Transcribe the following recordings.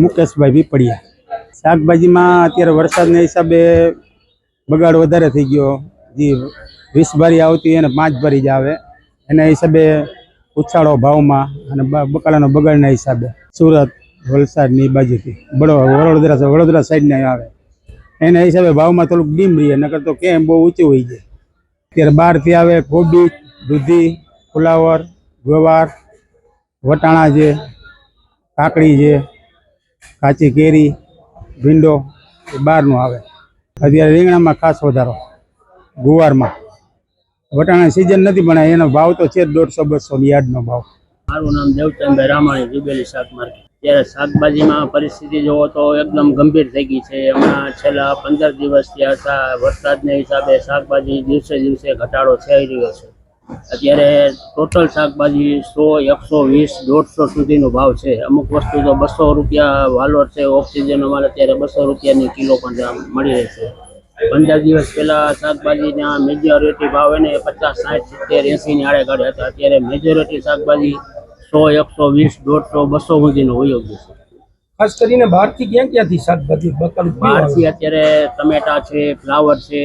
મુકેશભાઈ પીપળિયા। શાકભાજીમાં અત્યારે વરસાદના હિસાબે બગાડ વધારે થઈ ગયો। જે 20 ભરી આવતી એને 5 ભરી જ આવે, એના હિસાબે ઉછાળો ભાવમાં અને બકાલાનો બગાડના હિસાબે સુરત વલસાડની બાજુથી વડોદરા સાઈડને આવે, એના હિસાબે ભાવમાં થોડુંક ડીમ રહીએ, નકર તો કેમ બહુ ઊંચું હોય જાય। અત્યારે બહારથી આવે કોબી, દૂધી, ફુલાવર, ગવાર, વટાણા છે, કાકડી છે, કાચી કેરી, ભીંડો એ બહારનું આવે। અત્યારે રીંગણામાં ખાસ વધારો, ગુવારમાં વટાણા સિઝન નથી પણ એનો ભાવ તો છે 150-200 યાર્ડનો ભાવ। મારું નામ દેવચંદભાઈ રામાણી, જુબેલી શાક માર્કેટ। ત્યારે શાકભાજીમાં પરિસ્થિતિ જોવો તો એકદમ ગંભીર થઈ ગઈ છે। હમણાં છેલ્લા 15 દિવસથી વરસાદના હિસાબે શાકભાજી દિવસે દિવસે ઘટાડો થઈ રહ્યો છે। અત્યારે ટોટલ શાકભાજી 100, 120, 150 સુધીનો ભાવ છે। અમુક વસ્તુ તો 200 રૂપિયા વાલોર છે, ઓક્સિજનનો માલ અત્યારે 200 રૂપિયાની કિલો પણ મળી રહેશે। 15 દિવસ પહેલા શાકભાજીના મેજોરિટી ભાવ એને 50, 60, 70, 80 ની આડેગાડે હતા। અત્યારે મેજોરિટી શાકભાજી 100, 120, 150, 200 સુધીનો વયો ગયો છે। ખાસ કરીને બહારથી ક્યાંથી શાકભાજી બહારથી અત્યારે ટમેટા છે, ફ્લાવર છે,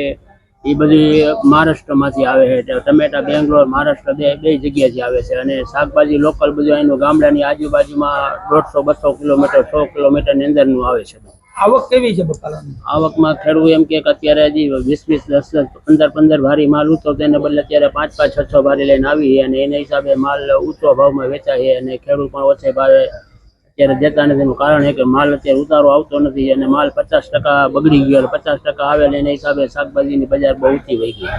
એ બધી મહારાષ્ટ્રમાંથી આવે છે। ટમેટા બેંગ્લોર, મહારાષ્ટ્ર બે જગ્યાએથી આવે છે। અને શાકભાજી લોકલ બધું એનું ગામડાની આજુબાજુમાં 150-200 કિલોમીટર, 100 કિલોમીટરની અંદરનું આવે છે। આવક કેવી છે બકાલાની? આવકમાં ખેડૂત એમ કે અત્યારે હજી 20, 10, 15 ભારી માલ ઉતરો તેને બદલે અત્યારે 5, 6 ભારી લઈને આવી, અને એના હિસાબે માલ ઊંચો ભાવમાં વેચાય અને ખેડૂત પણ ઓછા ભાવે અત્યારે દેતા નથી। એનું કારણ છે કે માલ અત્યારે ઉતારો આવતો નથી અને માલ 50% બગડી ગયો, 50% આવે એના હિસાબે શાકભાજીની બજાર બહુ ઊંચી વહી ગઈ।